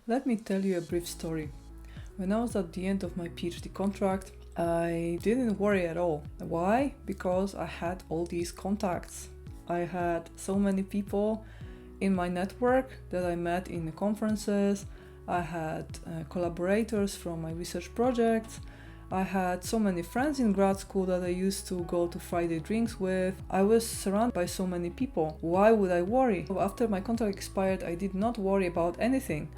Let me tell you a brief story. When I was at the end of my PhD contract, I didn't worry at all. Why? Because I had all these contacts. I had so many people in my network that I met in the conferences. I had collaborators from my research projects. I had so many friends in grad school that I used to go to Friday drinks with. I was surrounded by so many people. Why would I worry? After my contract expired, I did not worry about anything.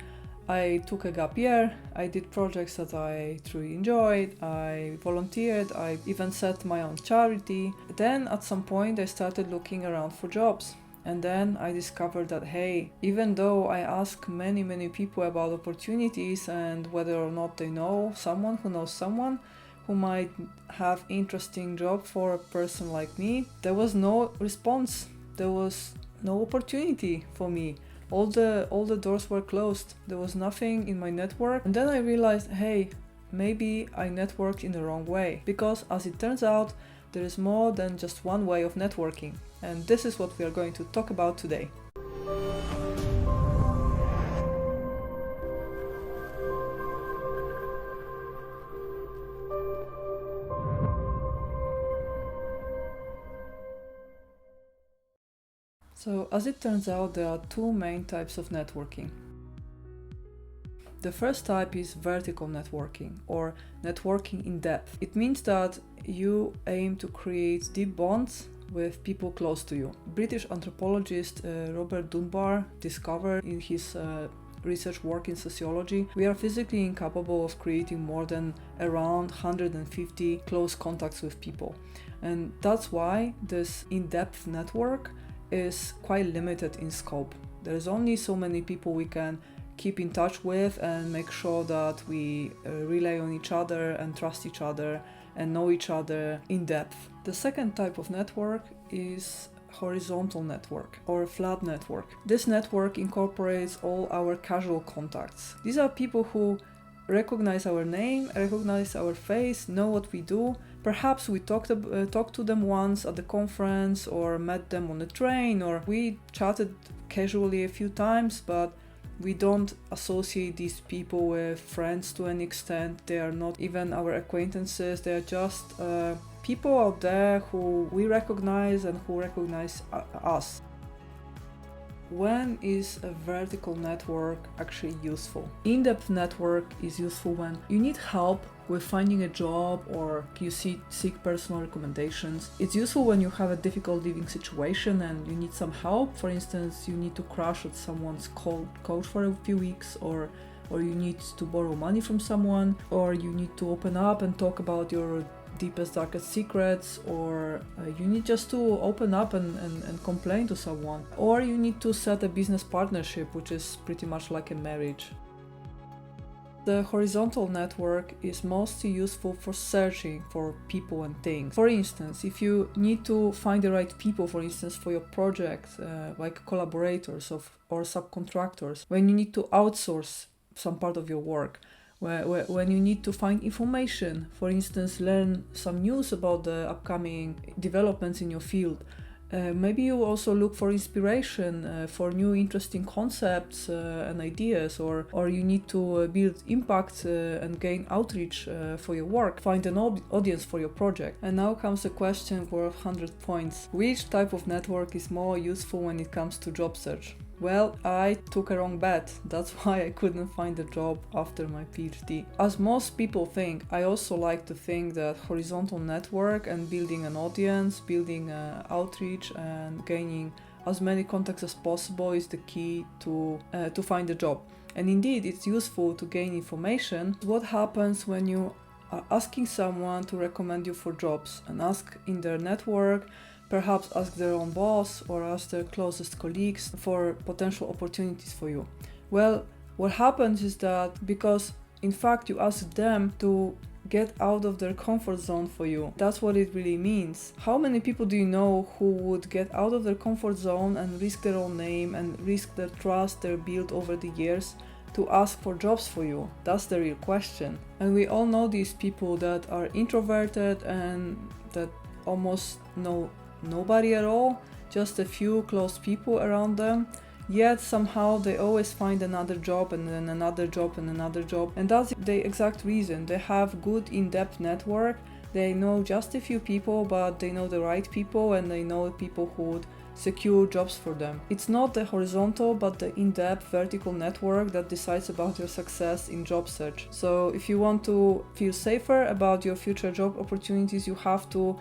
I took a gap year, I did projects that I truly enjoyed, I volunteered, I even set my own charity. Then at some point I started looking around for jobs. And then I discovered that, hey, even though I ask many people about opportunities and whether or not they know someone who knows someone who might have interesting job for a person like me, there was no response. There was no opportunity for me. All the doors were closed. There was nothing in my network. And then I realized, hey, maybe I networked in the wrong way. Because as it turns out, there is more than just one way of networking. And this is what we are going to talk about today. So, as it turns out, there are two main types of networking. The first type is vertical networking, or networking in depth. It means that you aim to create deep bonds with people close to you. British anthropologist Robert Dunbar discovered in his research work in sociology, we are physically incapable of creating more than around 150 close contacts with people. And that's why this in-depth network is quite limited in scope. There's only so many people we can keep in touch with and make sure that we rely on each other and trust each other and know each other in depth. The second type of network is horizontal network or flat network. This network incorporates all our casual contacts. These are people who recognize our name, recognize our face, know what we do. Perhaps we talked to them once at the conference or met them on the train, or we chatted casually a few times, but we don't associate these people with friends to any extent. They are not even our acquaintances. They are just people out there who we recognize and who recognize us. When is a vertical network actually useful? In-depth network is useful when you need help with finding a job or you seek personal recommendations. It's useful when you have a difficult living situation and you need some help. For instance, you need to crash at someone's couch for a few weeks, or you need to borrow money from someone, or you need to open up and talk about your deepest, darkest secrets, or you need just to open up and complain to someone, or you need to set a business partnership, which is pretty much like a marriage. The horizontal network is mostly useful for searching for people and things. For instance, if you need to find the right people, for instance, for your project, like collaborators or subcontractors, when you need to outsource some part of your work, when you need to find information, for instance, learn some news about the upcoming developments in your field. Maybe you also look for inspiration for new interesting concepts and ideas, or you need to build impact and gain outreach for your work, find an audience for your project. And now comes a question worth 100 points. Which type of network is more useful when it comes to job search? Well, I took a wrong bet. That's why I couldn't find a job after my PhD. As most people think, I also like to think that horizontal network and building an audience, building outreach and gaining as many contacts as possible is the key to find a job. And indeed, it's useful to gain information. What happens when you are asking someone to recommend you for jobs and ask in their network, perhaps ask their own boss or ask their closest colleagues for potential opportunities for you? Well, what happens is that because in fact you ask them to get out of their comfort zone for you. That's what it really means. How many people do you know who would get out of their comfort zone and risk their own name and risk the trust they built over the years to ask for jobs for you? That's the real question. And we all know these people that are introverted and that almost know nobody at all, just a few close people around them, yet somehow they always find another job and then another job and another job. And that's the exact reason. They have good in-depth network. They know just a few people, but they know the right people, and they know people who would secure jobs for them. It's not the horizontal but the in-depth vertical network that decides about your success in job search. So if you want to feel safer about your future job opportunities, you have to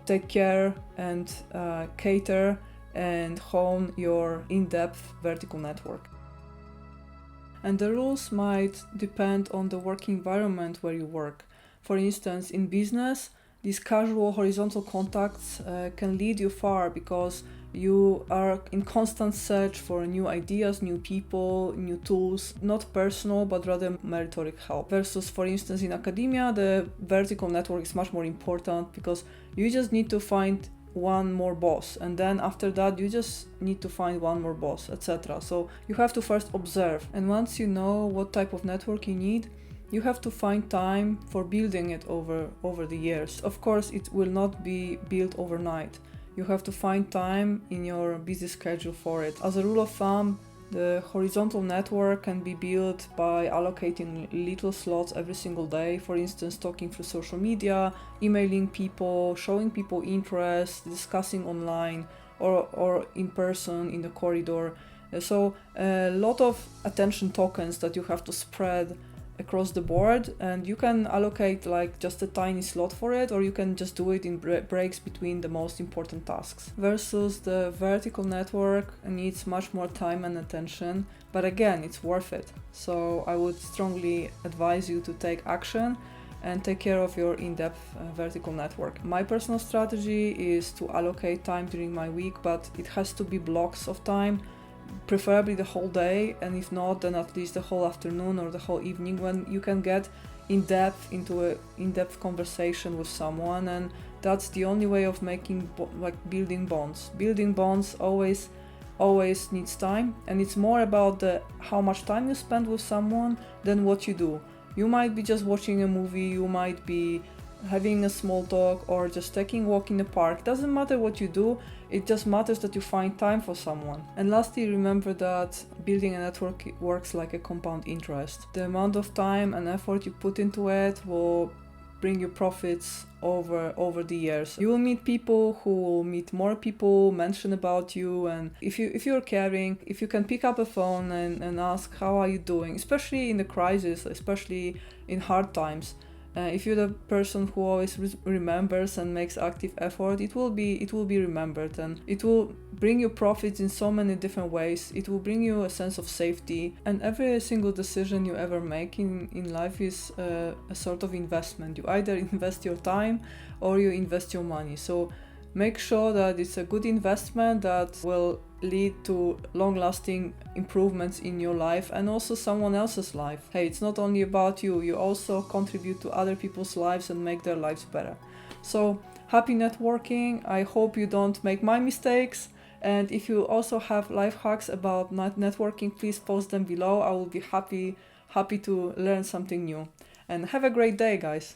take care and cater and hone your in-depth vertical network. And the rules might depend on the work environment where you work. For instance, in business, these casual horizontal contacts can lead you far because you are in constant search for new ideas, new people, new tools, not personal but rather meritoric help. Versus, for instance, in academia, the vertical network is much more important because you just need to find one more boss, and then after that you just need to find one more boss, etc. So you have to first observe, and once you know what type of network you need, you have to find time for building it over the years. Of course, it will not be built overnight. You have to find time in your busy schedule for it. As a rule of thumb, the horizontal network can be built by allocating little slots every single day. For instance, talking through social media, emailing people, showing people interest, discussing online or in person in the corridor. So a lot of attention tokens that you have to spread across the board, and you can allocate like just a tiny slot for it, or you can just do it in breaks between the most important tasks. Versus the vertical network needs much more time and attention, but again, it's worth it. So I would strongly advise you to take action and take care of your in-depth vertical network. My personal strategy is to allocate time during my week, but it has to be blocks of time, preferably the whole day, and if not, then at least the whole afternoon or the whole evening, when you can get into a in-depth conversation with someone. And that's the only way of making building bonds. Building bonds always needs time, and it's more about how much time you spend with someone than what you do. You might be just watching a movie, you might be having a small talk, or just taking a walk in the park. Doesn't matter what you do, it just matters that you find time for someone. And lastly, remember that building a network works like a compound interest. The amount of time and effort you put into it will bring you profits over the years. You will meet people who will meet more people, mention about you, and if you're caring, if you can pick up a phone and ask how are you doing, especially in the crisis, especially in hard times. If you're the person who always remembers and makes active effort, it will be remembered, and it will bring you profits in so many different ways. It will bring you a sense of safety, and every single decision you ever make in life is a sort of investment. You either invest your time or you invest your money. So make sure that it's a good investment that will lead to long-lasting improvements in your life and also someone else's life. Hey, it's not only about you, you also contribute to other people's lives and make their lives better. So happy networking. I hope you don't make my mistakes, and if you also have life hacks about networking, please post them below. I will be happy to learn something new. And have a great day, guys.